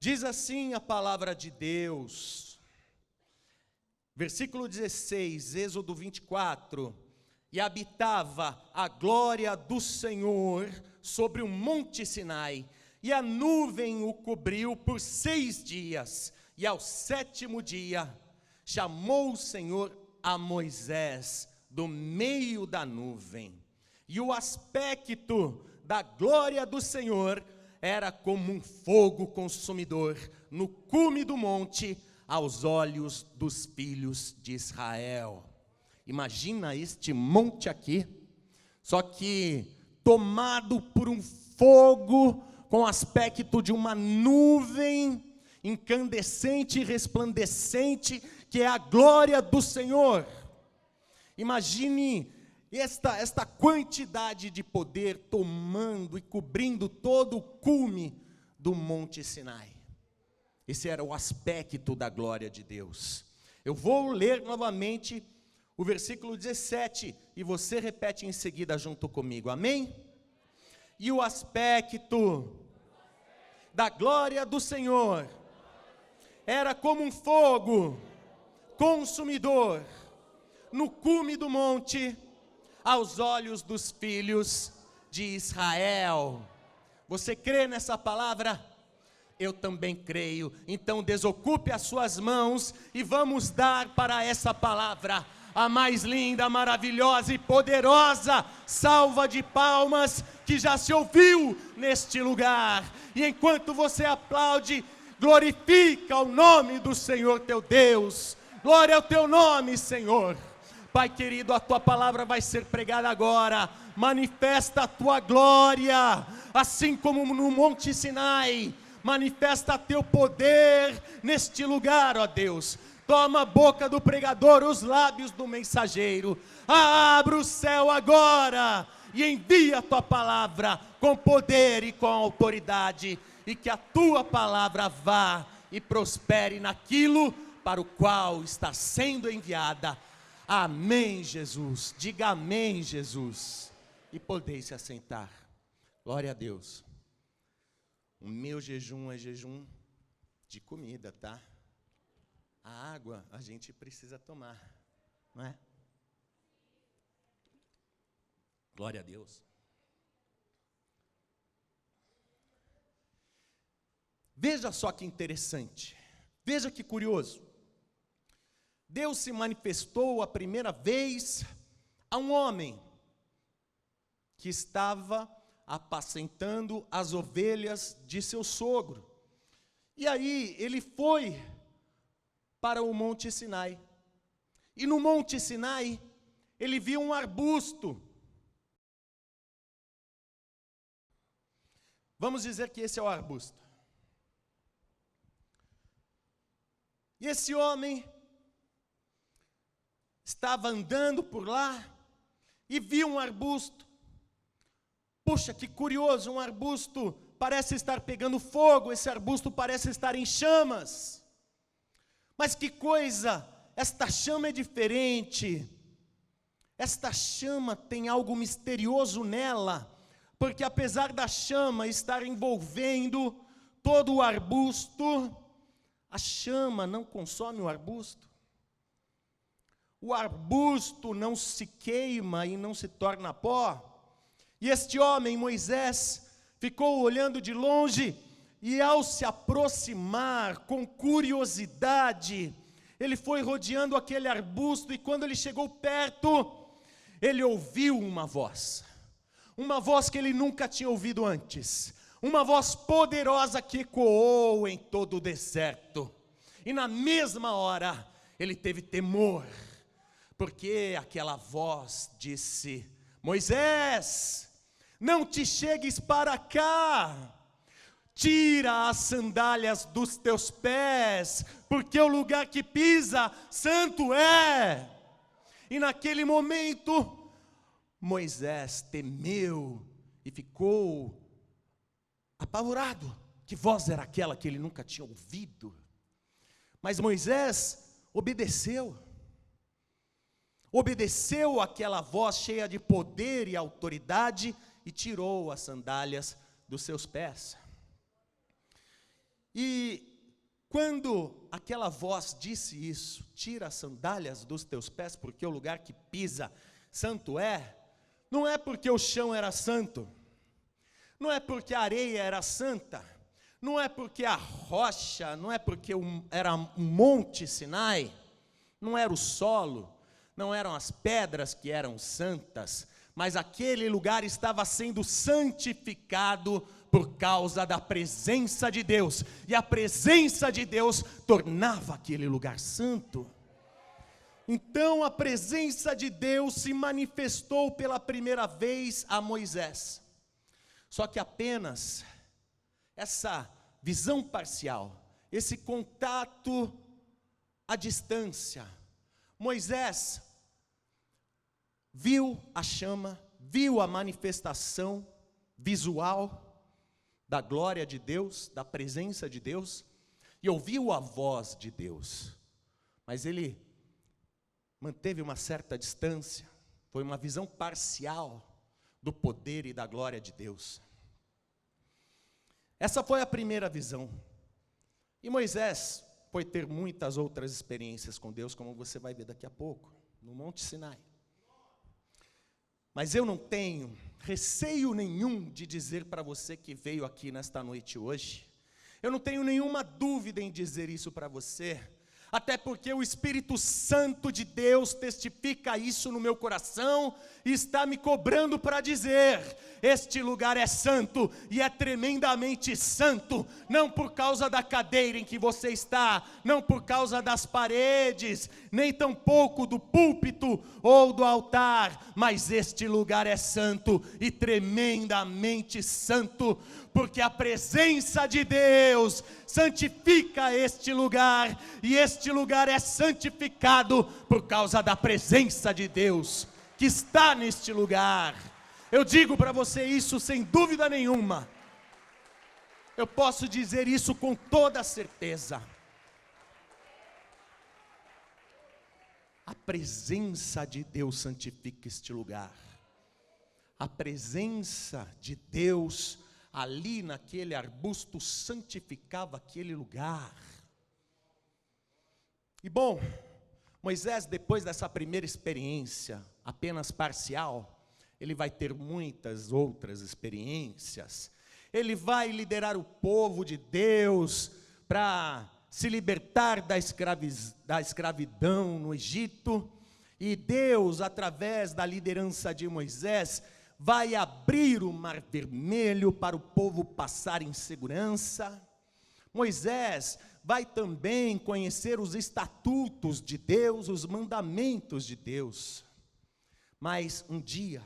Diz assim a palavra de Deus, versículo 16, Êxodo 24: e habitava a glória do Senhor sobre o monte Sinai, e a nuvem o cobriu por 6 dias, e ao 7º dia chamou o Senhor a Moisés do meio da nuvem, e o aspecto da glória do Senhor era como um fogo consumidor no cume do monte, aos olhos dos filhos de Israel. Imagina este monte aqui, só que tomado por um fogo com aspecto de uma nuvem incandescente e resplandecente, que é a glória do Senhor. Imagine esta quantidade de poder tomando e cobrindo todo o cume do monte Sinai. Esse era o aspecto da glória de Deus. Eu vou ler novamente o versículo 17, e você repete em seguida junto comigo, amém? E o aspecto da glória do Senhor era como um fogo consumidor no cume do monte, aos olhos dos filhos de Israel. Você crê nessa palavra? Eu também creio. Então desocupe as suas mãos e vamos dar para essa palavra a mais linda, maravilhosa e poderosa salva de palmas que já se ouviu neste lugar. E enquanto você aplaude, glorifica o nome do Senhor teu Deus. Glória ao teu nome, Senhor. Pai querido, a tua palavra vai ser pregada agora. Manifesta a tua glória, assim como no monte Sinai. Manifesta teu poder neste lugar, ó Deus. Toma a boca do pregador, os lábios do mensageiro. Abra o céu agora e envia a tua palavra com poder e com autoridade. E que a tua palavra vá e prospere naquilo para o qual está sendo enviada. Amém, Jesus. Diga amém, Jesus. E podeis se assentar. Glória a Deus. O meu jejum é jejum de comida, tá? A água a gente precisa tomar, não é? Glória a Deus. Veja só que interessante. Veja que curioso. Deus se manifestou a primeira vez a um homem que estava apacentando as ovelhas de seu sogro. E aí ele foi para o Monte Sinai. E no Monte Sinai ele viu um arbusto. Vamos dizer que esse é o arbusto. E esse homem estava andando por lá e viu um arbusto. Puxa, que curioso, um arbusto parece estar pegando fogo, esse arbusto parece estar em chamas. Mas que coisa, esta chama é diferente. Esta chama tem algo misterioso nela, porque apesar da chama estar envolvendo todo o arbusto, a chama não consome o arbusto. O arbusto não se queima e não se torna pó. E este homem, Moisés, ficou olhando de longe, e ao se aproximar com curiosidade, ele foi rodeando aquele arbusto, e quando ele chegou perto, ele ouviu uma voz que ele nunca tinha ouvido antes, uma voz poderosa que ecoou em todo o deserto. E na mesma hora, ele teve temor, porque aquela voz disse: Moisés, não te chegues para cá, tira as sandálias dos teus pés, porque o lugar que pisa, santo é. E naquele momento, Moisés temeu e ficou apavorado. Que voz era aquela que ele nunca tinha ouvido? Mas Moisés obedeceu àquela voz cheia de poder e autoridade e tirou as sandálias dos seus pés. E quando aquela voz disse isso, tira as sandálias dos teus pés, porque o lugar que pisa santo é, não é porque o chão era santo, não é porque a areia era santa, não é porque a rocha, não é porque era um monte Sinai, não era o solo, não eram as pedras que eram santas, mas aquele lugar estava sendo santificado por causa da presença de Deus, e a presença de Deus tornava aquele lugar santo. Então a presença de Deus se manifestou pela primeira vez a Moisés, só que apenas essa visão parcial, esse contato à distância. Moisés viu a chama, viu a manifestação visual da glória de Deus, da presença de Deus, e ouviu a voz de Deus, mas ele manteve uma certa distância, foi uma visão parcial do poder e da glória de Deus. Essa foi a primeira visão, e Moisés foi ter muitas outras experiências com Deus, como você vai ver daqui a pouco, no Monte Sinai. Mas eu não tenho receio nenhum de dizer para você que veio aqui nesta noite hoje, eu não tenho nenhuma dúvida em dizer isso para você, até porque o Espírito Santo de Deus testifica isso no meu coração, e está me cobrando para dizer, este lugar é santo, e é tremendamente santo, não por causa da cadeira em que você está, não por causa das paredes, nem tampouco do púlpito ou do altar, mas este lugar é santo, e tremendamente santo, porque a presença de Deus santifica este lugar, e este lugar é santificado por causa da presença de Deus, que está neste lugar. Eu digo para você isso sem dúvida nenhuma, eu posso dizer isso com toda certeza. A presença de Deus santifica este lugar, a presença de Deus ali naquele arbusto santificava aquele lugar. E bom, Moisés, depois dessa primeira experiência, apenas parcial, ele vai ter muitas outras experiências. Ele vai liderar o povo de Deus para se libertar da escravidão no Egito. E Deus, através da liderança de Moisés, vai abrir o Mar Vermelho para o povo passar em segurança. Moisés vai também conhecer os estatutos de Deus, os mandamentos de Deus. Mas um dia,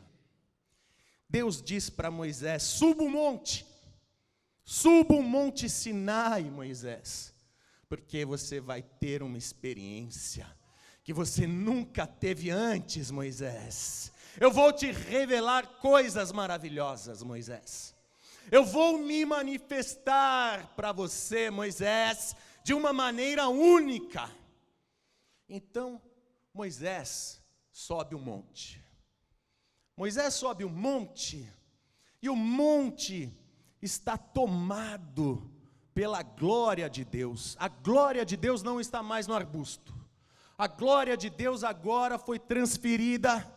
Deus diz para Moisés: suba o monte Sinai, Moisés, porque você vai ter uma experiência que você nunca teve antes, Moisés. Eu vou te revelar coisas maravilhosas, Moisés. Eu vou me manifestar para você, Moisés, de uma maneira única. Então, Moisés sobe o monte. Moisés sobe o monte, e o monte está tomado pela glória de Deus. A glória de Deus não está mais no arbusto. A glória de Deus agora foi transferida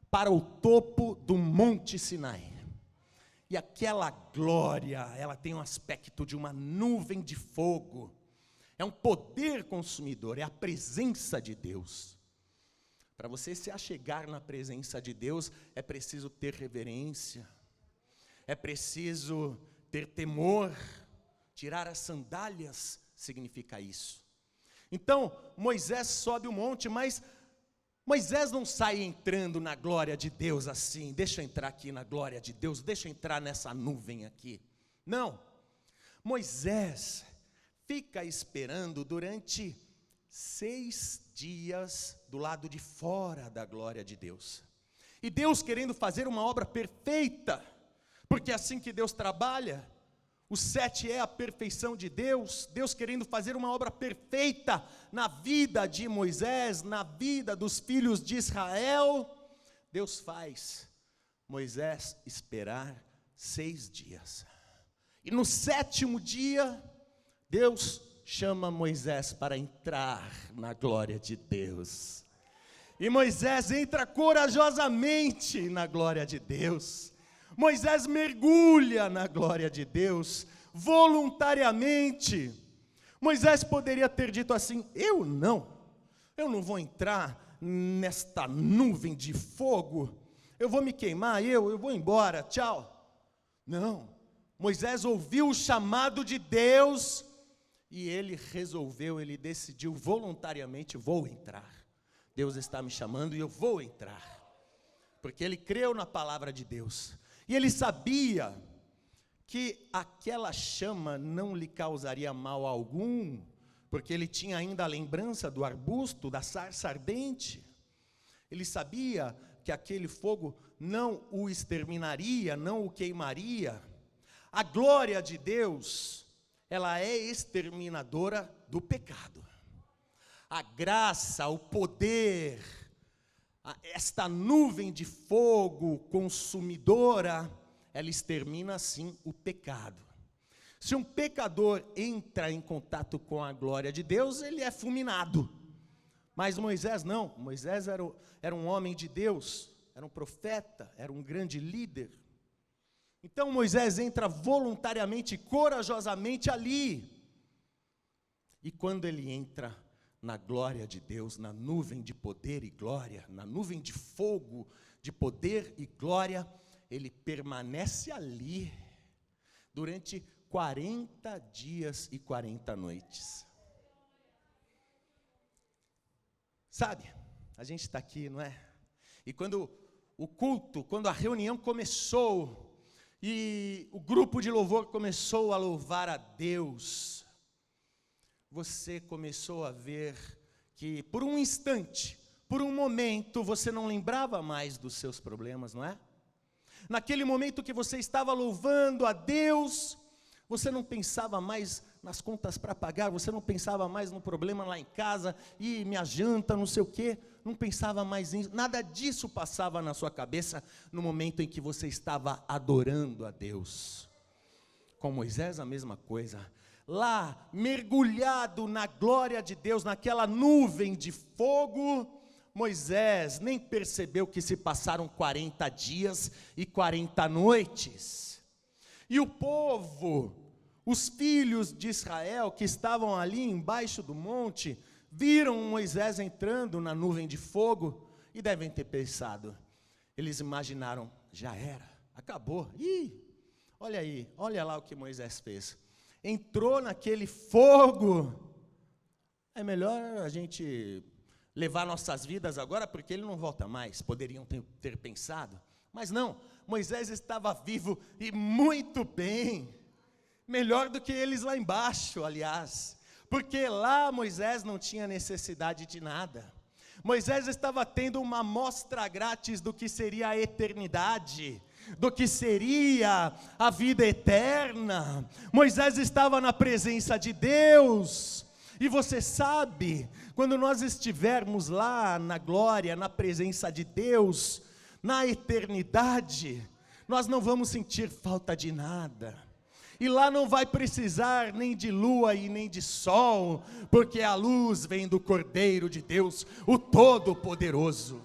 para o topo do Monte Sinai. E aquela glória, ela tem um aspecto de uma nuvem de fogo. É um poder consumidor, é a presença de Deus. Para você se achegar na presença de Deus, é preciso ter reverência, é preciso ter temor. Tirar as sandálias significa isso. Então, Moisés sobe o monte, mas Moisés não sai entrando na glória de Deus assim, deixa eu entrar aqui na glória de Deus, deixa eu entrar nessa nuvem aqui. Não, Moisés fica esperando durante 6 dias do lado de fora da glória de Deus. E Deus querendo fazer uma obra perfeita, porque é assim que Deus trabalha. O 7 é a perfeição de Deus, Deus querendo fazer uma obra perfeita na vida de Moisés, na vida dos filhos de Israel. Deus faz Moisés esperar 6 dias. E no 7º dia, Deus chama Moisés para entrar na glória de Deus. E Moisés entra corajosamente na glória de Deus. Moisés mergulha na glória de Deus, voluntariamente. Moisés poderia ter dito assim: eu não vou entrar nesta nuvem de fogo, eu vou me queimar, eu vou embora, tchau. Não, Moisés ouviu o chamado de Deus, e ele decidiu voluntariamente: vou entrar. Deus está me chamando e eu vou entrar. Porque ele creu na palavra de Deus. E ele sabia que aquela chama não lhe causaria mal algum, porque ele tinha ainda a lembrança do arbusto, da sarça ardente. Ele sabia que aquele fogo não o exterminaria, não o queimaria. A glória de Deus, ela é exterminadora do pecado. A graça, o poder, esta nuvem de fogo consumidora, ela extermina sim o pecado. Se um pecador entra em contato com a glória de Deus, ele é fulminado. Mas Moisés não, Moisés era um homem de Deus, era um profeta, era um grande líder. Então Moisés entra voluntariamente, corajosamente ali. E quando ele entra na glória de Deus, na nuvem de poder e glória, na nuvem de fogo, de poder e glória, ele permanece ali durante 40 dias e 40 noites. Sabe, a gente está aqui, não é? E quando o culto, quando a reunião começou, e o grupo de louvor começou a louvar a Deus, você começou a ver que por um instante, por um momento, você não lembrava mais dos seus problemas, não é? Naquele momento que você estava louvando a Deus, você não pensava mais nas contas para pagar, você não pensava mais no problema lá em casa, e minha janta, não sei o quê, não pensava mais nisso, nada disso passava na sua cabeça no momento em que você estava adorando a Deus. Com Moisés a mesma coisa. Lá, mergulhado na glória de Deus, naquela nuvem de fogo, Moisés nem percebeu que se passaram 40 dias e 40 noites. E o povo, os filhos de Israel que estavam ali embaixo do monte, viram Moisés entrando na nuvem de fogo e devem ter pensado, eles imaginaram: já era, acabou, olha aí, olha lá o que Moisés fez. Entrou naquele fogo, é melhor a gente levar nossas vidas agora, porque ele não volta mais, poderiam ter pensado, mas não, Moisés estava vivo e muito bem, melhor do que eles lá embaixo, aliás, porque lá Moisés não tinha necessidade de nada. Moisés estava tendo uma amostra grátis do que seria a eternidade, do que seria a vida eterna. Moisés estava na presença de Deus, e você sabe, quando nós estivermos lá na glória, na presença de Deus, na eternidade, nós não vamos sentir falta de nada, e lá não vai precisar nem de lua e nem de sol, porque a luz vem do Cordeiro de Deus, o Todo-Poderoso.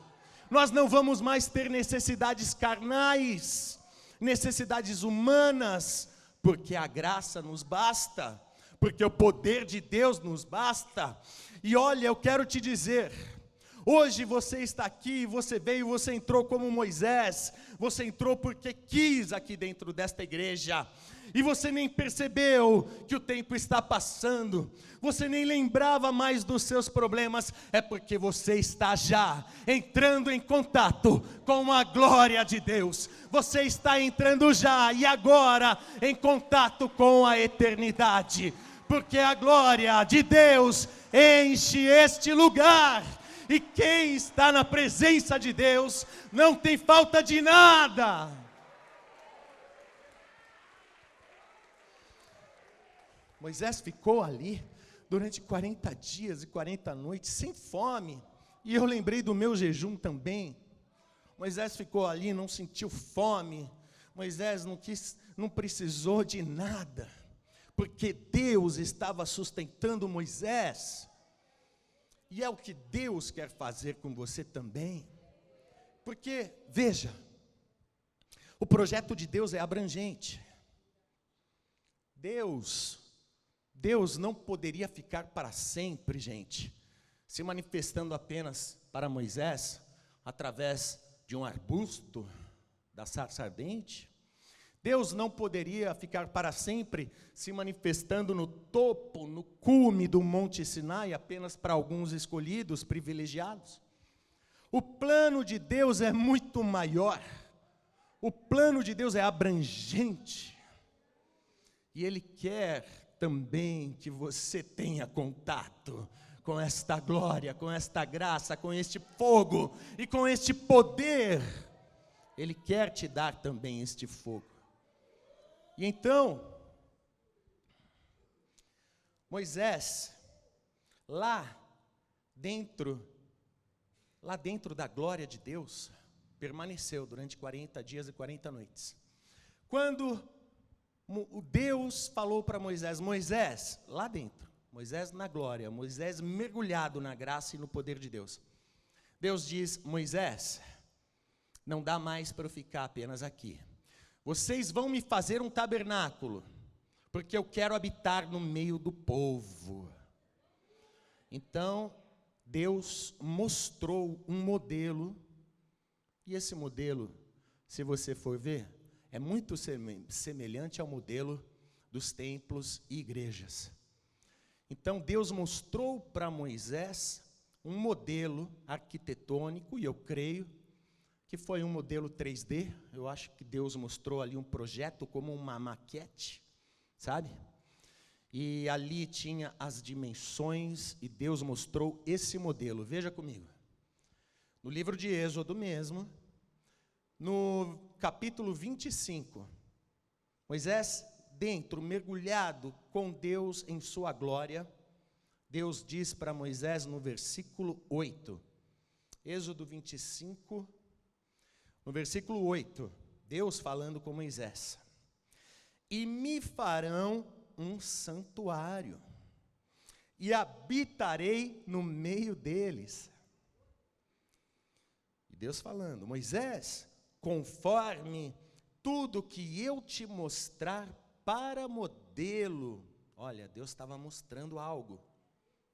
Nós não vamos mais ter necessidades carnais, necessidades humanas, porque a graça nos basta, porque o poder de Deus nos basta. E olha, eu quero te dizer, hoje você está aqui, você veio, você entrou como Moisés, você entrou porque quis aqui dentro desta igreja, e você nem percebeu que o tempo está passando, você nem lembrava mais dos seus problemas, é porque você está já entrando em contato com a glória de Deus, você está entrando já e agora em contato com a eternidade, porque a glória de Deus enche este lugar, e quem está na presença de Deus não tem falta de nada. Moisés ficou ali durante 40 dias e 40 noites, sem fome, e eu lembrei do meu jejum também. Moisés ficou ali, não sentiu fome, Moisés não precisou de nada, porque Deus estava sustentando Moisés. E é o que Deus quer fazer com você também. Porque, veja, o projeto de Deus é abrangente. Deus não poderia ficar para sempre, gente, se manifestando apenas para Moisés, através de um arbusto da sarça ardente. Deus não poderia ficar para sempre se manifestando no topo, no cume do Monte Sinai, apenas para alguns escolhidos, privilegiados. O plano de Deus é muito maior. O plano de Deus é abrangente. E Ele quer também que você tenha contato com esta glória, com esta graça, com este fogo e com este poder. Ele quer te dar também este fogo. E então, Moisés, lá dentro da glória de Deus, permaneceu durante 40 dias e 40 noites. Quando o Deus falou para Moisés, Moisés, lá dentro, Moisés na glória, Moisés mergulhado na graça e no poder de Deus. Deus diz, Moisés, não dá mais para eu ficar apenas aqui. Vocês vão me fazer um tabernáculo, porque eu quero habitar no meio do povo. Então, Deus mostrou um modelo, e esse modelo, se você for ver, é muito semelhante ao modelo dos templos e igrejas. Então, Deus mostrou para Moisés um modelo arquitetônico, e eu creio que foi um modelo 3D, eu acho que Deus mostrou ali um projeto como uma maquete, sabe? E ali tinha as dimensões, e Deus mostrou esse modelo. Veja comigo. No livro de Êxodo mesmo, no capítulo 25, Moisés dentro, mergulhado com Deus em sua glória, Deus diz para Moisés no versículo 8, Êxodo 25, no versículo 8, Deus falando com Moisés, e me farão um santuário, e habitarei no meio deles. E Deus falando, Moisés, conforme tudo que eu te mostrar para modelo. Olha, Deus estava mostrando algo.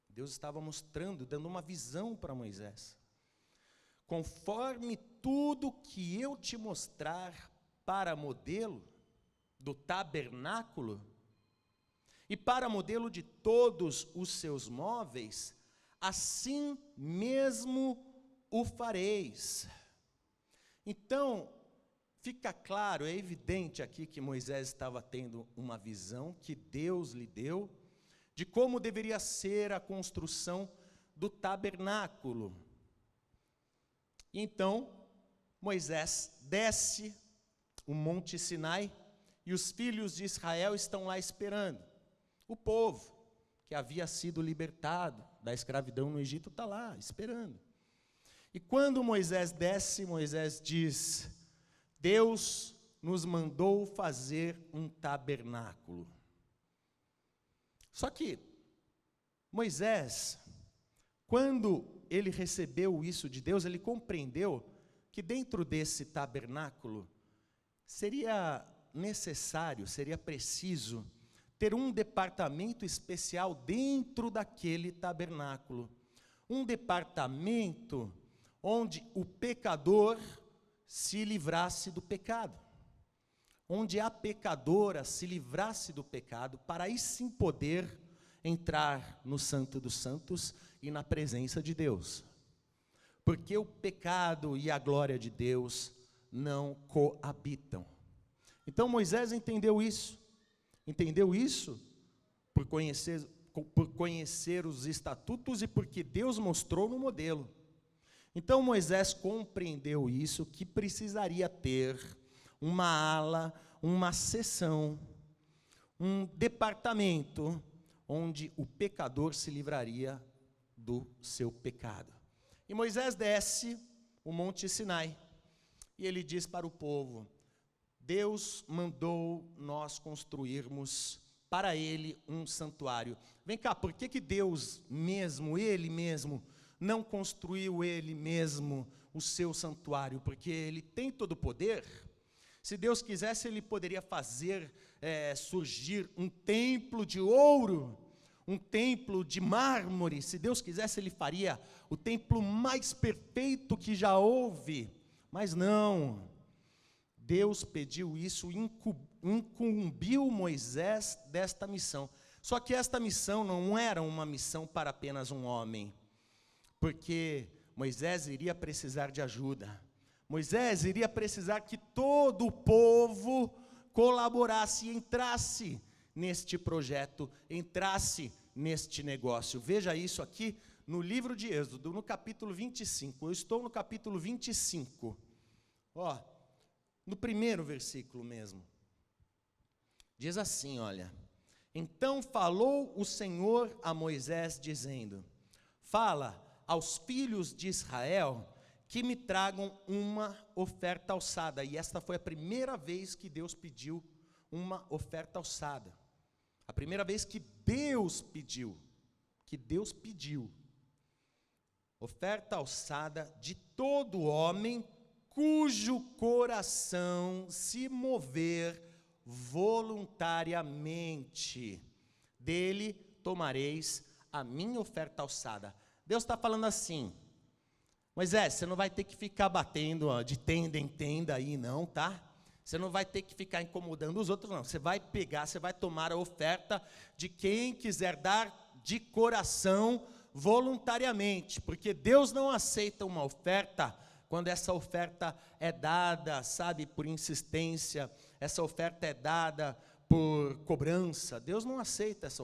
Deus estava mostrando, dando uma visão para Moisés. Conforme tudo que eu te mostrar para modelo do tabernáculo e para modelo de todos os seus móveis, assim mesmo o fareis. Então, fica claro, é evidente aqui que Moisés estava tendo uma visão que Deus lhe deu de como deveria ser a construção do tabernáculo. Então, Moisés desce o Monte Sinai e os filhos de Israel estão lá esperando. O povo que havia sido libertado da escravidão no Egito está lá esperando. E quando Moisés desce, Moisés diz, Deus nos mandou fazer um tabernáculo. Só que Moisés, quando ele recebeu isso de Deus, ele compreendeu que dentro desse tabernáculo seria necessário, seria preciso ter um departamento especial dentro daquele tabernáculo. Um departamento onde o pecador se livrasse do pecado. Onde a pecadora se livrasse do pecado, para aí sim poder entrar no Santo dos Santos e na presença de Deus. Porque o pecado e a glória de Deus não coabitam. Então Moisés entendeu isso por conhecer os estatutos e porque Deus mostrou no modelo. Então Moisés compreendeu isso, que precisaria ter uma ala, uma seção, um departamento onde o pecador se livraria do seu pecado. E Moisés desce o Monte Sinai e ele diz para o povo, Deus mandou nós construirmos para ele um santuário. Vem cá, por que Deus mesmo, ele mesmo, não construiu ele mesmo o seu santuário? Porque ele tem todo o poder. Se Deus quisesse, ele poderia fazer surgir um templo de ouro, um templo de mármore. Se Deus quisesse, ele faria o templo mais perfeito que já houve. Mas não. Deus pediu isso, incumbiu Moisés desta missão. Só que esta missão não era uma missão para apenas um homem, porque Moisés iria precisar de ajuda. Moisés iria precisar que todo o povo colaborasse, entrasse neste projeto, entrasse neste negócio. Veja isso aqui no livro de Êxodo, no capítulo 25. Eu estou no capítulo 25. No primeiro versículo mesmo. Diz assim, olha: então falou o Senhor a Moisés, dizendo: fala aos filhos de Israel que me tragam uma oferta alçada. E esta foi a primeira vez que Deus pediu uma oferta alçada. A primeira vez que Deus pediu. Oferta alçada de todo homem cujo coração se mover voluntariamente. Dele tomareis a minha oferta alçada. Deus está falando assim: Moisés, você não vai ter que ficar batendo de tenda em tenda aí não, tá? Você não vai ter que ficar incomodando os outros não. Você vai pegar, você vai tomar a oferta de quem quiser dar de coração voluntariamente, porque Deus não aceita uma oferta quando essa oferta é dada, sabe, por insistência, essa oferta é dada por cobrança. Deus não aceita essa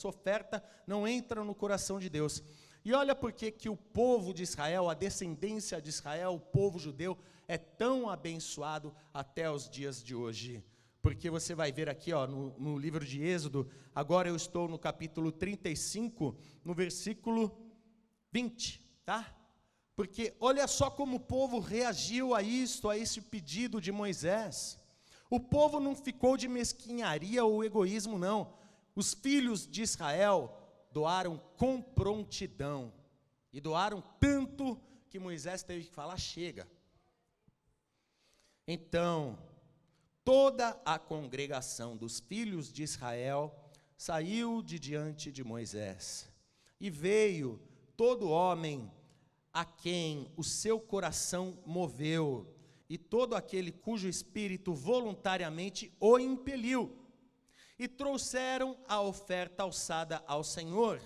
oferta não entra no coração de Deus. E olha por que o povo de Israel, a descendência de Israel, o povo judeu, é tão abençoado até os dias de hoje. Porque você vai ver aqui no livro de Êxodo, agora eu estou no capítulo 35, no versículo 20, tá? Porque olha só como o povo reagiu a esse pedido de Moisés. O povo não ficou de mesquinharia ou egoísmo, não. Os filhos de Israel doaram com prontidão. E doaram tanto que Moisés teve que falar: chega. Então, toda a congregação dos filhos de Israel saiu de diante de Moisés. E veio todo homem a quem o seu coração moveu, e todo aquele cujo espírito voluntariamente o impeliu, e trouxeram a oferta alçada ao Senhor,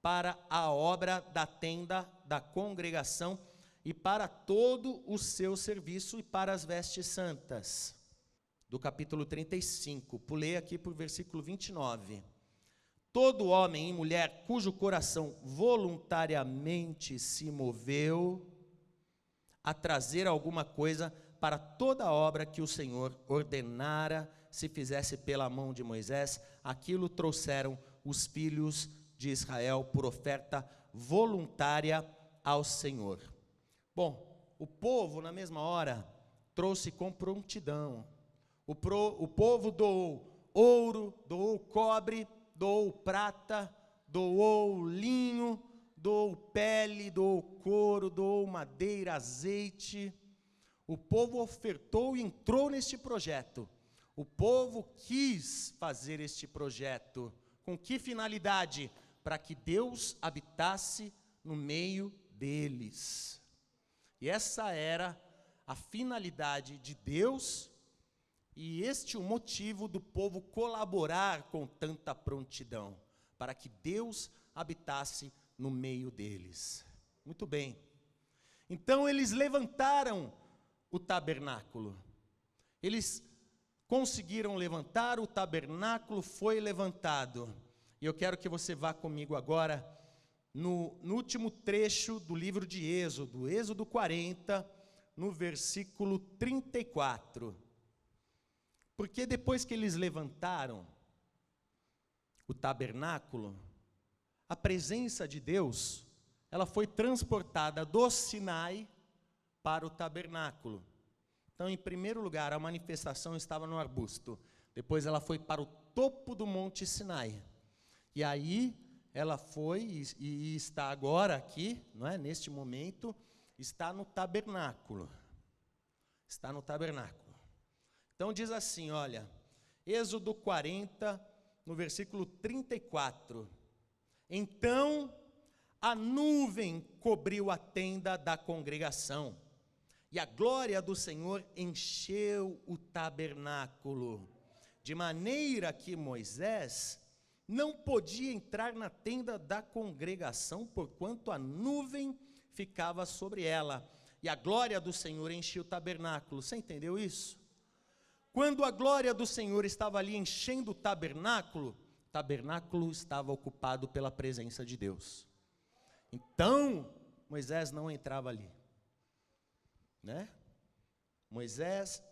para a obra da tenda da congregação, e para todo o seu serviço, e para as vestes santas. Do capítulo 35, pulei aqui para o versículo 29. Todo homem e mulher cujo coração voluntariamente se moveu a trazer alguma coisa para toda a obra que o Senhor ordenara se fizesse pela mão de Moisés, aquilo trouxeram os filhos de Israel por oferta voluntária ao Senhor. Bom, o povo na mesma hora trouxe com prontidão. O povo doou ouro, doou cobre, doou prata, doou linho, doou pele, doou couro, doou madeira, azeite. O povo ofertou e entrou neste projeto. O povo quis fazer este projeto. Com que finalidade? Para que Deus habitasse no meio deles. E essa era a finalidade de Deus, e este o motivo do povo colaborar com tanta prontidão, para que Deus habitasse no meio deles. Muito bem. Então eles levantaram o tabernáculo. Eles conseguiram levantar, o tabernáculo foi levantado. E eu quero que você vá comigo agora no último trecho do livro de Êxodo, Êxodo 40, no versículo 34. Porque depois que eles levantaram o tabernáculo, a presença de Deus, ela foi transportada do Sinai para o tabernáculo. Então, em primeiro lugar, a manifestação estava no arbusto. Depois ela foi para o topo do Monte Sinai. E aí ela foi e está agora aqui, não é? Neste momento, está no tabernáculo. Está no tabernáculo. Então diz assim, olha, Êxodo 40, no versículo 34. Então a nuvem cobriu a tenda da congregação, e a glória do Senhor encheu o tabernáculo, de maneira que Moisés não podia entrar na tenda da congregação, porquanto a nuvem ficava sobre ela, e a glória do Senhor enchia o tabernáculo. Você entendeu isso? Quando a glória do Senhor estava ali enchendo o tabernáculo estava ocupado pela presença de Deus. Então, Moisés não entrava ali, né?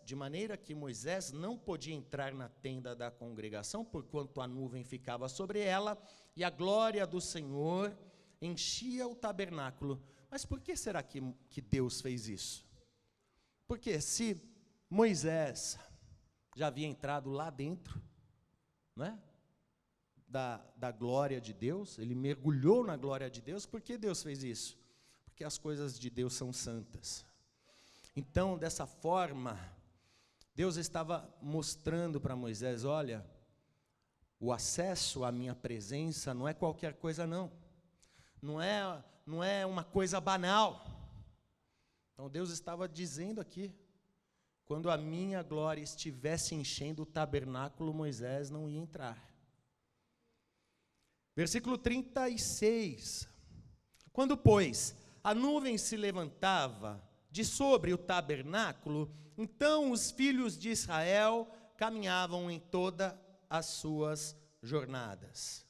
De maneira que Moisés não podia entrar na tenda da congregação, porquanto a nuvem ficava sobre ela, e a glória do Senhor enchia o tabernáculo. Mas por que será que Deus fez isso? Porque se Moisés já havia entrado lá dentro, né, da glória de Deus, ele mergulhou na glória de Deus, por que Deus fez isso? Porque as coisas de Deus são santas. Então, dessa forma, Deus estava mostrando para Moisés, olha, o acesso à minha presença não é qualquer coisa não é uma coisa banal. Então Deus estava dizendo aqui, quando a minha glória estivesse enchendo o tabernáculo, Moisés não ia entrar. Versículo 36, quando, pois, a nuvem se levantava de sobre o tabernáculo, então os filhos de Israel caminhavam em todas as suas jornadas.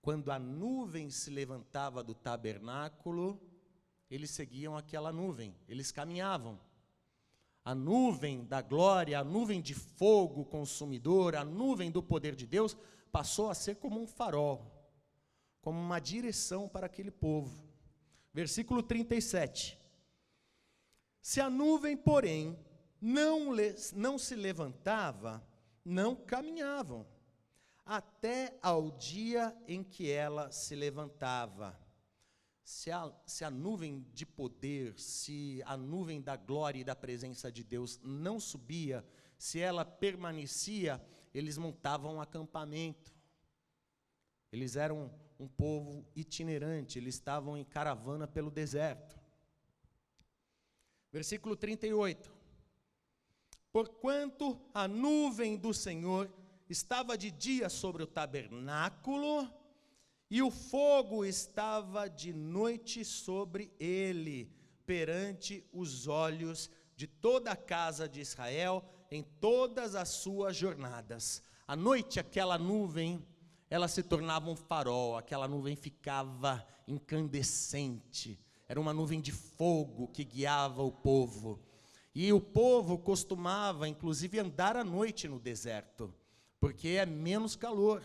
Quando a nuvem se levantava do tabernáculo, eles seguiam aquela nuvem, eles caminhavam. A nuvem da glória, a nuvem de fogo consumidor, a nuvem do poder de Deus, passou a ser como um farol, como uma direção para aquele povo. Versículo 37. Se a nuvem, porém, não se levantava, não caminhavam, até ao dia em que ela se levantava. Se a nuvem de poder, se a nuvem da glória e da presença de Deus não subia, se ela permanecia, eles montavam um acampamento. Eles eram um povo itinerante, eles estavam em caravana pelo deserto. Versículo 38. Porquanto a nuvem do Senhor estava de dia sobre o tabernáculo, e o fogo estava de noite sobre ele, perante os olhos de toda a casa de Israel, em todas as suas jornadas. À noite, aquela nuvem, ela se tornava um farol, aquela nuvem ficava incandescente, era uma nuvem de fogo que guiava o povo. E o povo costumava, inclusive, andar à noite no deserto, porque é menos calor,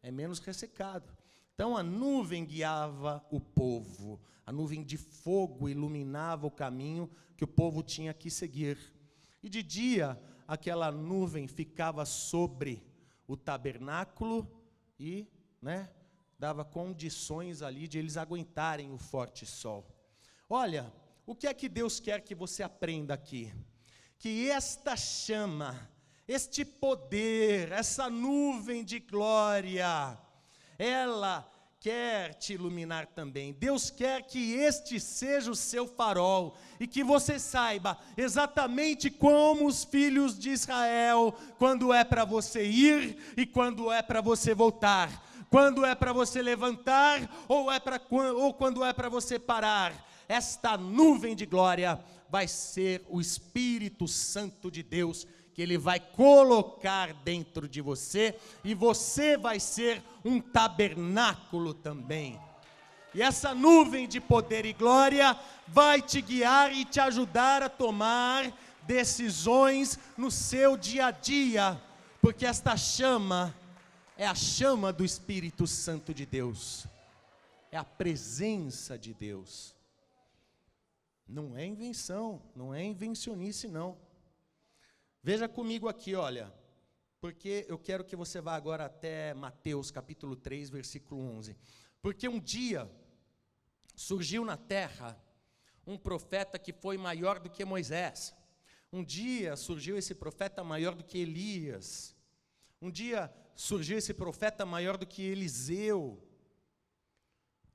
é menos ressecado. Então a nuvem guiava o povo, a nuvem de fogo iluminava o caminho que o povo tinha que seguir. E de dia, aquela nuvem ficava sobre o tabernáculo e, dava condições ali de eles aguentarem o forte sol. Olha, o que é que Deus quer que você aprenda aqui? Que esta chama, este poder, essa nuvem de glória, ela quer te iluminar também. Deus quer que este seja o seu farol e que você saiba exatamente como os filhos de Israel, quando é para você ir e quando é para você voltar, quando é para você levantar ou quando é para você parar. Esta nuvem de glória vai ser o Espírito Santo de Deus, que Ele vai colocar dentro de você, e você vai ser um tabernáculo também. E essa nuvem de poder e glória vai te guiar e te ajudar a tomar decisões no seu dia a dia, porque esta chama é a chama do Espírito Santo de Deus, é a presença de Deus. Não é invenção, não é invencionice não. Veja comigo aqui, olha, porque eu quero que você vá agora até Mateus capítulo 3, versículo 11. Porque um dia surgiu na terra um profeta que foi maior do que Moisés. Um dia surgiu esse profeta maior do que Elias. Um dia surgiu esse profeta maior do que Eliseu.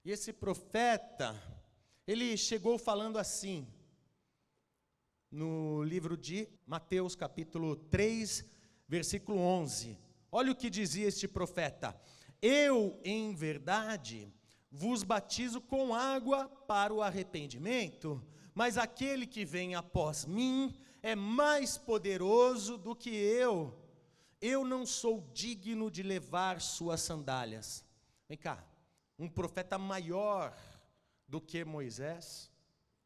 E esse profeta, ele chegou falando assim, no livro de Mateus capítulo 3, versículo 11. Olha o que dizia este profeta: eu, em verdade, vos batizo com água para o arrependimento, mas aquele que vem após mim é mais poderoso do que eu não sou digno de levar suas sandálias. Vem cá, um profeta maior do que Moisés,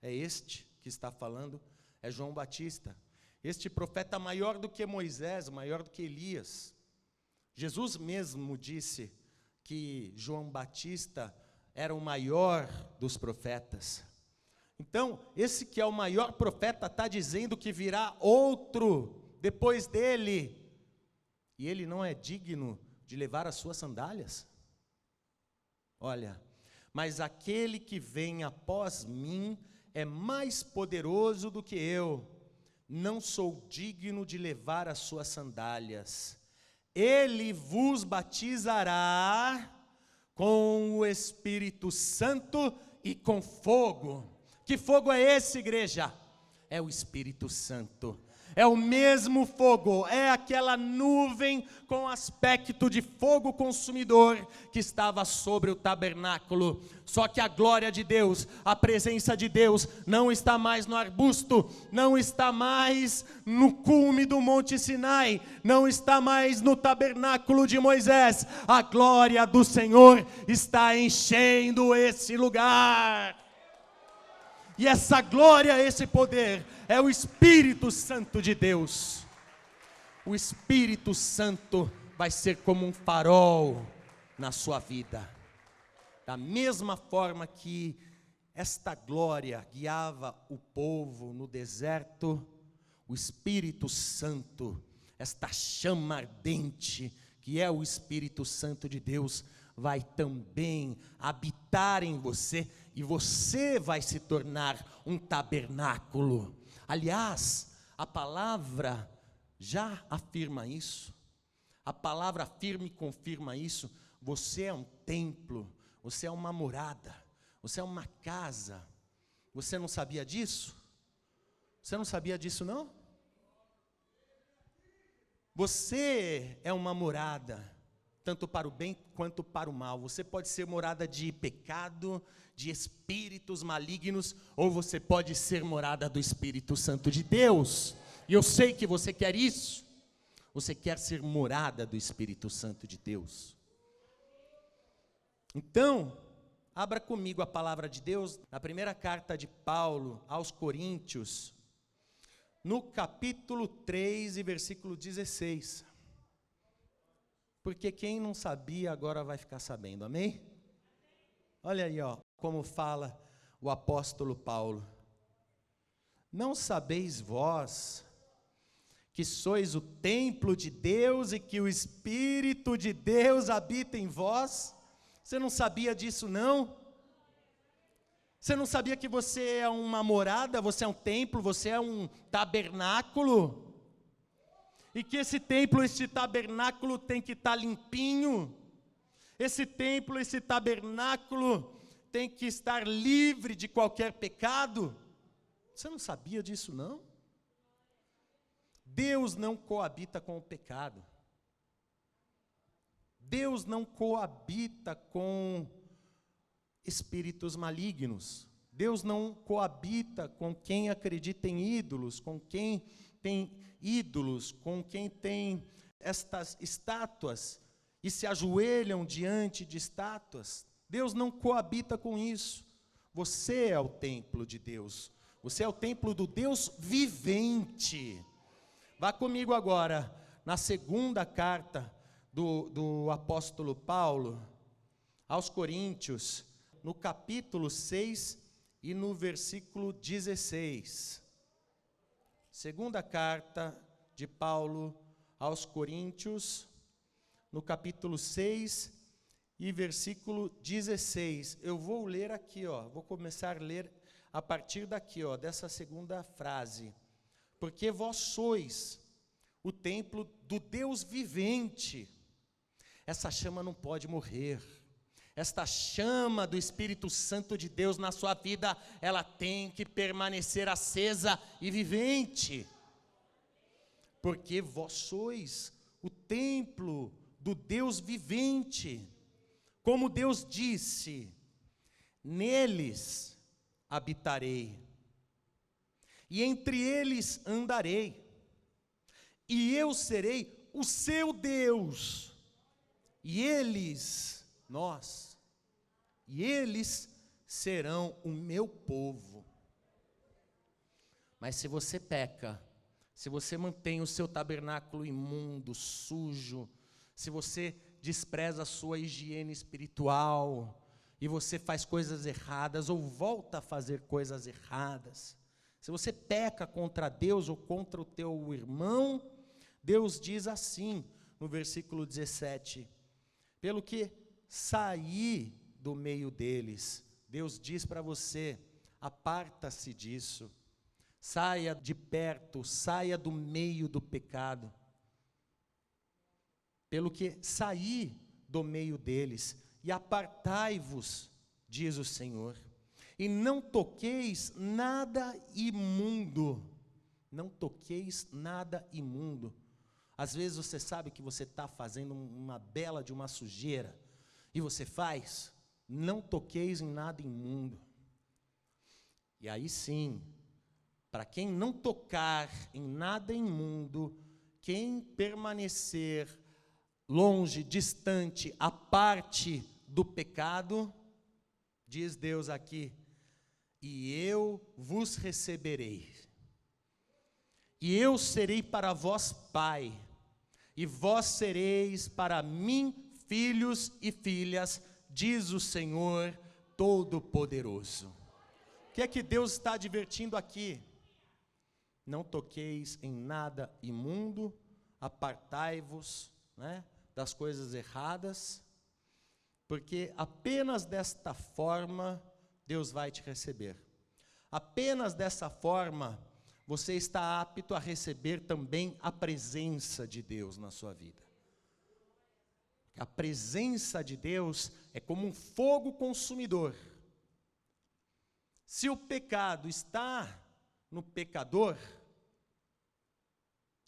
é este que está falando, é João Batista. Este profeta maior do que Moisés, maior do que Elias. Jesus mesmo disse que João Batista era o maior dos profetas. Então, esse que é o maior profeta está dizendo que virá outro depois dele, e ele não é digno de levar as suas sandálias? Olha, mas aquele que vem após mim é mais poderoso do que eu, não sou digno de levar as suas sandálias. Ele vos batizará com o Espírito Santo e com fogo. Que fogo é esse, igreja? É o Espírito Santo. É o mesmo fogo, é aquela nuvem com aspecto de fogo consumidor que estava sobre o tabernáculo. Só que a glória de Deus, a presença de Deus não está mais no arbusto, não está mais no cume do Monte Sinai, não está mais no tabernáculo de Moisés. A glória do Senhor está enchendo esse lugar. E essa glória, esse poder, é o Espírito Santo de Deus. O Espírito Santo vai ser como um farol na sua vida. Da mesma forma que esta glória guiava o povo no deserto, o Espírito Santo, esta chama ardente, que é o Espírito Santo de Deus, vai também habitar em você, e você vai se tornar um tabernáculo. Aliás, a palavra já afirma isso. A palavra afirma e confirma isso. Você é um templo, você é uma morada, você é uma casa. Você não sabia disso? Você não sabia disso, não? Você é uma morada, tanto para o bem quanto para o mal. Você pode ser morada de pecado, de espíritos malignos, ou você pode ser morada do Espírito Santo de Deus. E eu sei que você quer isso. Você quer ser morada do Espírito Santo de Deus. Então, abra comigo a palavra de Deus, na primeira carta de Paulo aos Coríntios, no capítulo 3 e versículo 16. Porque quem não sabia agora vai ficar sabendo, amém? Olha aí, ó, como fala o apóstolo Paulo. Não sabeis vós que sois o templo de Deus e que o Espírito de Deus habita em vós? Você não sabia disso, não? Você não sabia que você é uma morada, você é um templo, você é um tabernáculo? E que esse templo, esse tabernáculo tem que estar limpinho. Esse templo, esse tabernáculo tem que estar livre de qualquer pecado. Você não sabia disso, não? Deus não coabita com o pecado. Deus não coabita com espíritos malignos. Deus não coabita com quem acredita em ídolos, com quem tem ídolos, com quem tem estas estátuas e se ajoelham diante de estátuas. Deus não coabita com isso. Você é o templo de Deus. Você é o templo do Deus vivente. Vá comigo agora na segunda carta do apóstolo Paulo aos Coríntios, no capítulo 6 e no versículo 16. Segunda carta de Paulo aos Coríntios, no capítulo 6 e versículo 16. Eu vou ler aqui, vou começar a ler a partir daqui, dessa segunda frase. Porque vós sois o templo do Deus vivente. Essa chama não pode morrer. Esta chama do Espírito Santo de Deus na sua vida, ela tem que permanecer acesa e vivente. Porque vós sois o templo do Deus vivente. Como Deus disse, neles habitarei, e entre eles andarei, e eu serei o seu Deus, e eles serão o meu povo. Mas se você peca, se você mantém o seu tabernáculo imundo, sujo, se você despreza a sua higiene espiritual, e você faz coisas erradas, ou volta a fazer coisas erradas, se você peca contra Deus ou contra o teu irmão, Deus diz assim, no versículo 17, pelo que saí do meio deles, Deus diz para você, aparta-se disso, saia de perto, saia do meio do pecado, pelo que saí do meio deles, e apartai-vos, diz o Senhor, e não toqueis nada imundo, não toqueis nada imundo. Às vezes você sabe que você está fazendo uma bela de uma sujeira, e você faz, não toqueis em nada imundo. E aí sim, para quem não tocar em nada imundo, quem permanecer longe, distante, à parte do pecado, diz Deus aqui, e eu vos receberei, e eu serei para vós pai, e vós sereis para mim filhos e filhas, diz o Senhor Todo-Poderoso. O que é que Deus está advertindo aqui? Não toqueis em nada imundo, apartai-vos, das coisas erradas, porque apenas desta forma Deus vai te receber. Apenas dessa forma você está apto a receber também a presença de Deus na sua vida. A presença de Deus é como um fogo consumidor. Se o pecado está no pecador,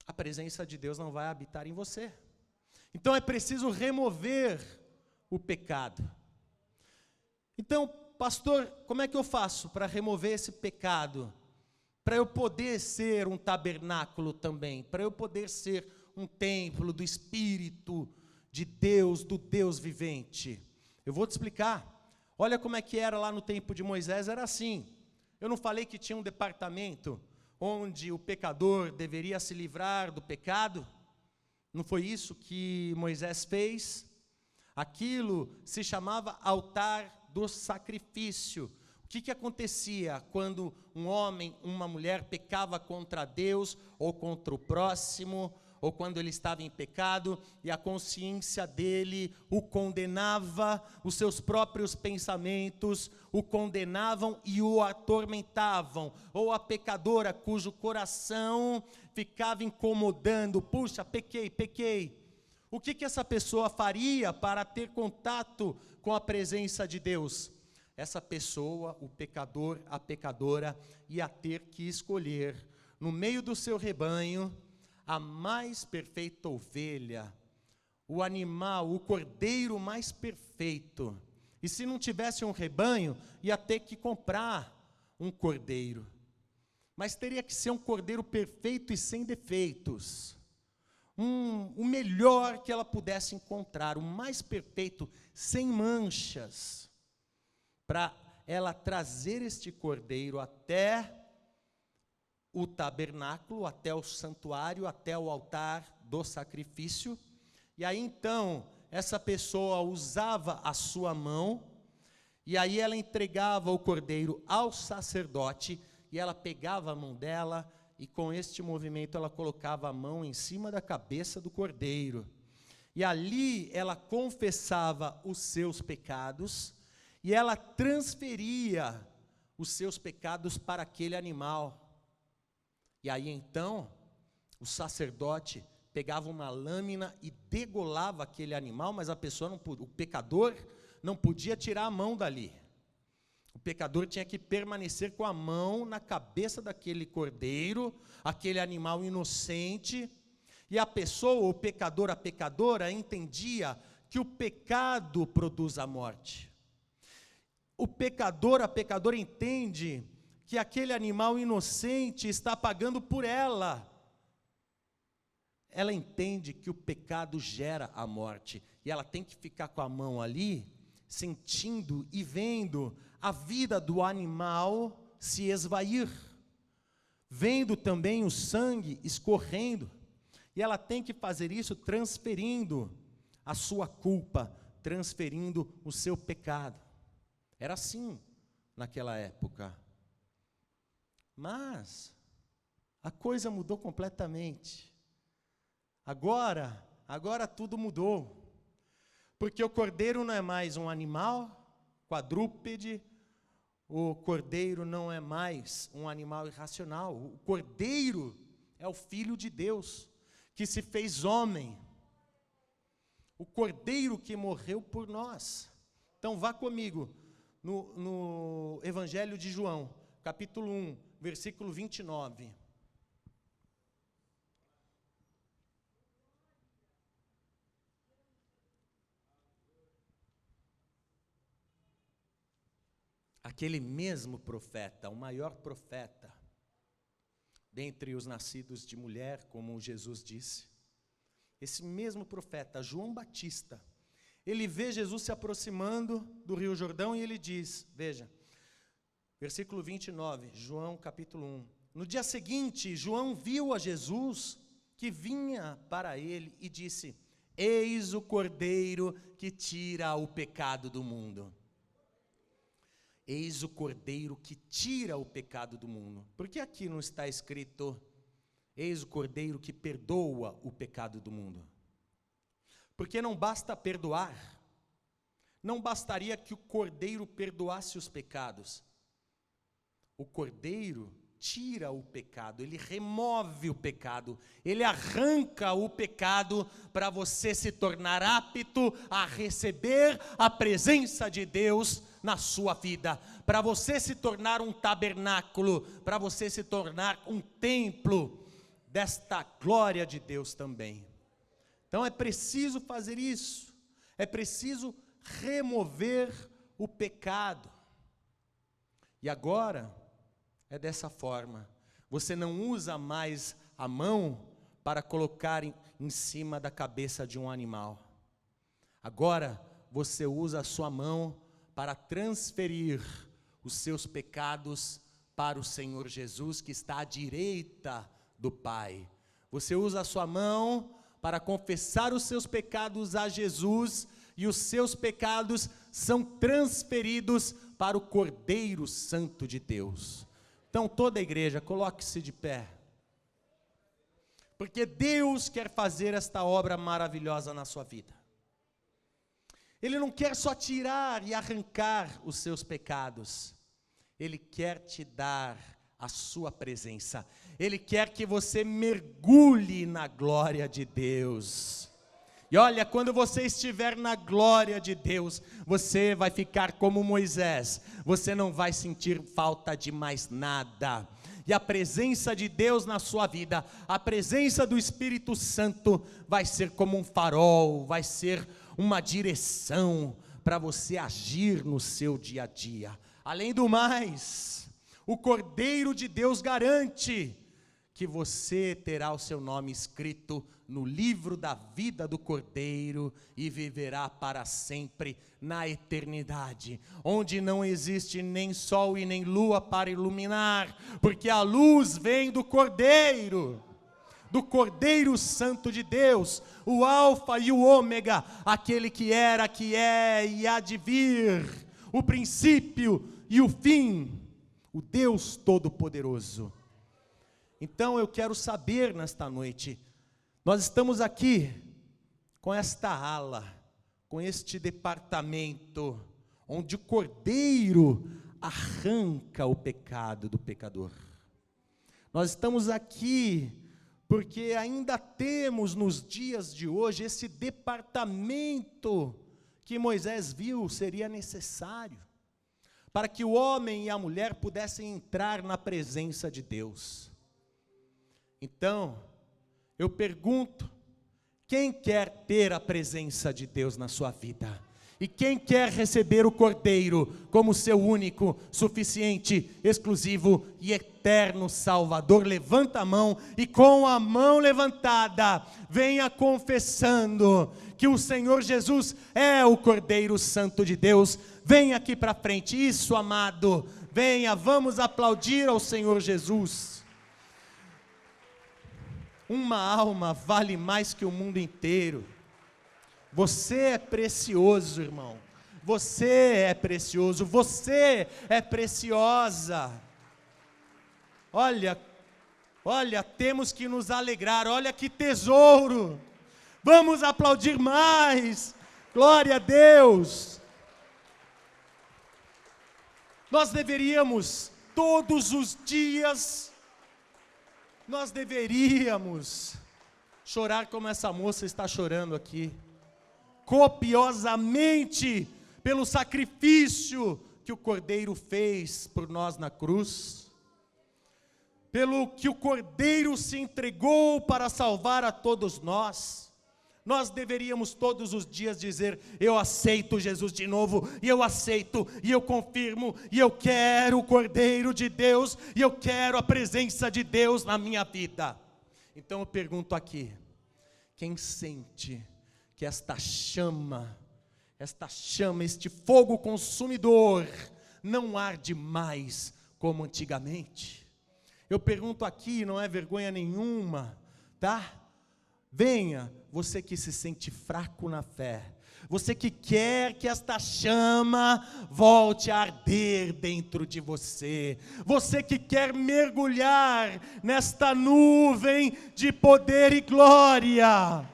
a presença de Deus não vai habitar em você. Então é preciso remover o pecado. Então, pastor, como é que eu faço para remover esse pecado? Para eu poder ser um tabernáculo também, para eu poder ser um templo do Espírito de Deus, do Deus vivente. Eu vou te explicar. Olha como é que era lá no tempo de Moisés, era assim. Eu não falei que tinha um departamento onde o pecador deveria se livrar do pecado? Não foi isso que Moisés fez? Aquilo se chamava altar do sacrifício. O que acontecia quando um homem, uma mulher pecava contra Deus ou contra o próximo, ou quando ele estava em pecado e a consciência dele o condenava, os seus próprios pensamentos o condenavam e o atormentavam, ou a pecadora cujo coração ficava incomodando, puxa, pequei. O que essa pessoa faria para ter contato com a presença de Deus? Essa pessoa, o pecador, a pecadora, ia ter que escolher, no meio do seu rebanho, a mais perfeita ovelha, o animal, o cordeiro mais perfeito. E se não tivesse um rebanho, ia ter que comprar um cordeiro. Mas teria que ser um cordeiro perfeito e sem defeitos. O melhor que ela pudesse encontrar, o mais perfeito, sem manchas, para ela trazer este cordeiro até o tabernáculo, até o santuário, até o altar do sacrifício. E aí então, essa pessoa usava a sua mão, e aí ela entregava o cordeiro ao sacerdote, e ela pegava a mão dela e com este movimento ela colocava a mão em cima da cabeça do cordeiro. E ali ela confessava os seus pecados, e ela transferia os seus pecados para aquele animal. E aí então, o sacerdote pegava uma lâmina e degolava aquele animal, mas a pessoa o pecador não podia tirar a mão dali. O pecador tinha que permanecer com a mão na cabeça daquele cordeiro, aquele animal inocente, e a pessoa, o pecador, a pecadora, entendia que o pecado produz a morte. O pecador, a pecadora entende que aquele animal inocente está pagando por ela. Ela entende que o pecado gera a morte, e ela tem que ficar com a mão ali, sentindo e vendo a vida do animal se esvair, vendo também o sangue escorrendo, e ela tem que fazer isso transferindo a sua culpa, transferindo o seu pecado. Era assim naquela época. Mas a coisa mudou completamente. Agora tudo mudou. Porque o cordeiro não é mais um animal quadrúpede, o cordeiro não é mais um animal irracional. O cordeiro é o Filho de Deus, que se fez homem. O cordeiro que morreu por nós. Então vá comigo no Evangelho de João, capítulo 1, versículo 29. Aquele mesmo profeta, o maior profeta, dentre os nascidos de mulher, como Jesus disse, esse mesmo profeta, João Batista, ele vê Jesus se aproximando do Rio Jordão e ele diz, veja, versículo 29, João capítulo 1. No dia seguinte, João viu a Jesus que vinha para ele e disse, eis o cordeiro que tira o pecado do mundo. Eis o cordeiro que tira o pecado do mundo. Por que aqui não está escrito, eis o cordeiro que perdoa o pecado do mundo? Porque não basta perdoar, não bastaria que o cordeiro perdoasse os pecados. O cordeiro tira o pecado, ele remove o pecado, ele arranca o pecado para você se tornar apto a receber a presença de Deus na sua vida, para você se tornar um tabernáculo, para você se tornar um templo desta glória de Deus também. Então é preciso fazer isso, é preciso remover o pecado. E agora é dessa forma, você não usa mais a mão para colocar em cima da cabeça de um animal. Agora você usa a sua mão para transferir os seus pecados para o Senhor Jesus, que está à direita do Pai. Você usa a sua mão para confessar os seus pecados a Jesus, e os seus pecados são transferidos para o Cordeiro Santo de Deus. Então toda a igreja, coloque-se de pé, porque Deus quer fazer esta obra maravilhosa na sua vida. Ele não quer só tirar e arrancar os seus pecados, Ele quer te dar a sua presença, Ele quer que você mergulhe na glória de Deus. E olha, quando você estiver na glória de Deus, você vai ficar como Moisés, você não vai sentir falta de mais nada. E a presença de Deus na sua vida, a presença do Espírito Santo vai ser como um farol, vai ser uma direção para você agir no seu dia a dia. Além do mais, o Cordeiro de Deus garante que você terá o seu nome escrito no livro da vida do Cordeiro e viverá para sempre na eternidade, onde não existe nem sol e nem lua para iluminar, porque a luz vem do Cordeiro Santo de Deus, o Alfa e o Ômega, aquele que era, que é e há de vir, o princípio e o fim, o Deus Todo-Poderoso. Então eu quero saber nesta noite, nós estamos aqui com esta ala, com este departamento, onde o Cordeiro arranca o pecado do pecador. Nós estamos aqui porque ainda temos nos dias de hoje esse departamento que Moisés viu seria necessário para que o homem e a mulher pudessem entrar na presença de Deus. Então, eu pergunto, quem quer ter a presença de Deus na sua vida? E quem quer receber o Cordeiro como seu único, suficiente, exclusivo e eterno Salvador? Levanta a mão e com a mão levantada, venha confessando que o Senhor Jesus é o Cordeiro Santo de Deus. Venha aqui para frente, isso, amado, venha, vamos aplaudir ao Senhor Jesus. Uma alma vale mais que o mundo inteiro. Você é precioso, irmão. Você é precioso, você é preciosa. Olha, temos que nos alegrar, olha que tesouro. Vamos aplaudir mais. Glória a Deus. Nós deveríamos, todos os dias, nós deveríamos chorar como essa moça está chorando aqui. Copiosamente, pelo sacrifício que o Cordeiro fez por nós na cruz, pelo que o Cordeiro se entregou para salvar a todos nós. Nós deveríamos todos os dias dizer: eu aceito Jesus de novo, e eu aceito, e eu confirmo, e eu quero o Cordeiro de Deus, e eu quero a presença de Deus na minha vida. Então eu pergunto aqui, quem sente que esta chama, este fogo consumidor, não arde mais como antigamente? Eu pergunto aqui, não é vergonha nenhuma, tá? Venha, você que se sente fraco na fé, você que quer que esta chama volte a arder dentro de você, você que quer mergulhar nesta nuvem de poder e glória,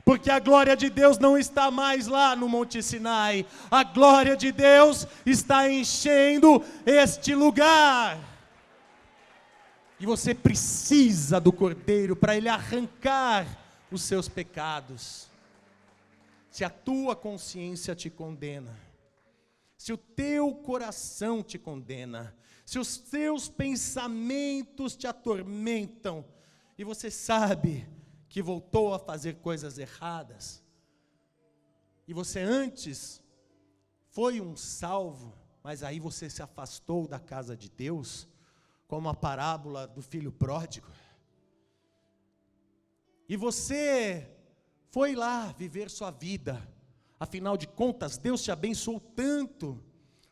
porque a glória de Deus não está mais lá no Monte Sinai, a glória de Deus está enchendo este lugar, e você precisa do Cordeiro para Ele arrancar os seus pecados. Se a tua consciência te condena, se o teu coração te condena, se os teus pensamentos te atormentam, e você sabe que voltou a fazer coisas erradas, e você antes foi um salvo, mas aí você se afastou da casa de Deus, como a parábola do filho pródigo, e você foi lá viver sua vida, afinal de contas Deus te abençoou tanto,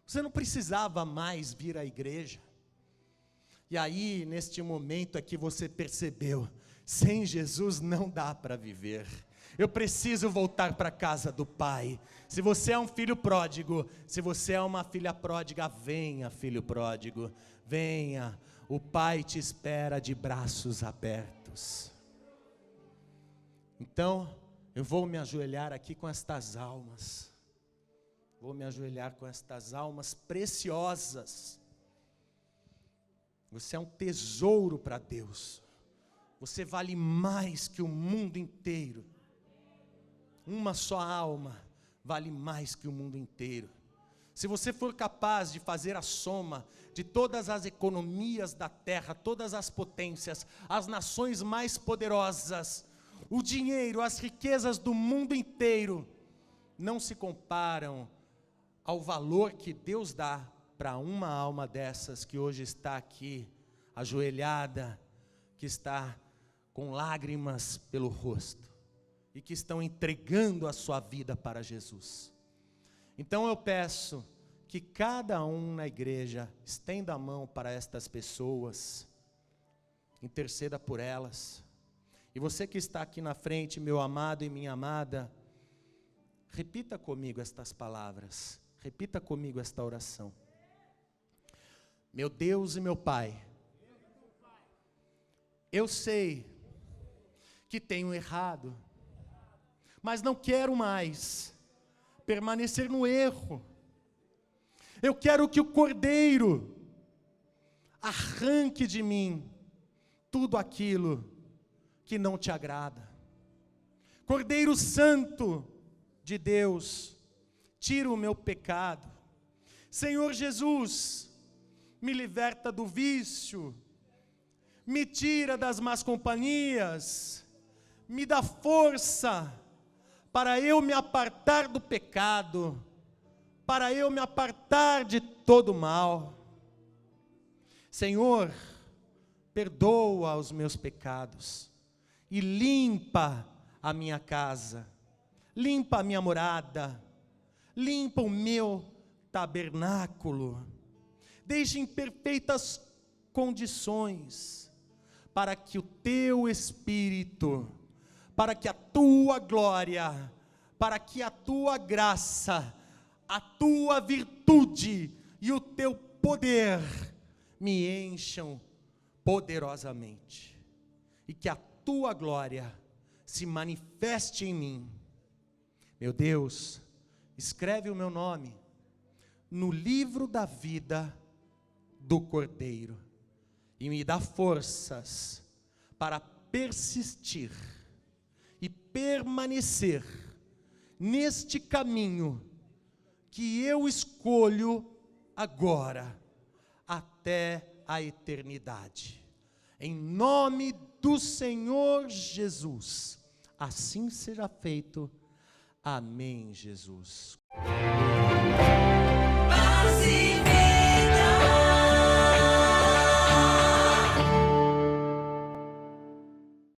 você não precisava mais vir à igreja, e aí neste momento é que você percebeu, sem Jesus não dá para viver, eu preciso voltar para a casa do Pai. Se você é um filho pródigo, se você é uma filha pródiga, venha, filho pródigo, venha, o Pai te espera de braços abertos. Então, eu vou me ajoelhar aqui com estas almas, vou me ajoelhar com estas almas preciosas. Você é um tesouro para Deus, você vale mais que o mundo inteiro, uma só alma vale mais que o mundo inteiro. Se você for capaz de fazer a soma de todas as economias da terra, todas as potências, as nações mais poderosas, o dinheiro, as riquezas do mundo inteiro, não se comparam ao valor que Deus dá para uma alma dessas que hoje está aqui, ajoelhada, que está com lágrimas pelo rosto, e que estão entregando a sua vida para Jesus. Então eu peço que cada um na igreja estenda a mão para estas pessoas, interceda por elas. E você que está aqui na frente, meu amado e minha amada, repita comigo estas palavras, repita comigo esta oração. Meu Deus e meu Pai, Eu sei que tenho errado, mas não quero mais permanecer no erro. Eu quero que o Cordeiro arranque de mim tudo aquilo que não te agrada. Cordeiro Santo de Deus, tira o meu pecado. Senhor Jesus, me liberta do vício, me tira das más companhias, me dá força para eu me apartar do pecado, para eu me apartar de todo mal. Senhor, perdoa os meus pecados e limpa a minha casa, limpa a minha morada, limpa o meu tabernáculo, deixa em perfeitas condições para que o teu Espírito, para que a tua glória, para que a tua graça, a tua virtude e o teu poder me encham poderosamente, e que a tua glória se manifeste em mim. Meu Deus, escreve o meu nome no livro da vida do Cordeiro, e me dá forças para persistir e permanecer neste caminho que eu escolho agora, até a eternidade. Em nome do Senhor Jesus, assim seja feito. Amém, Jesus.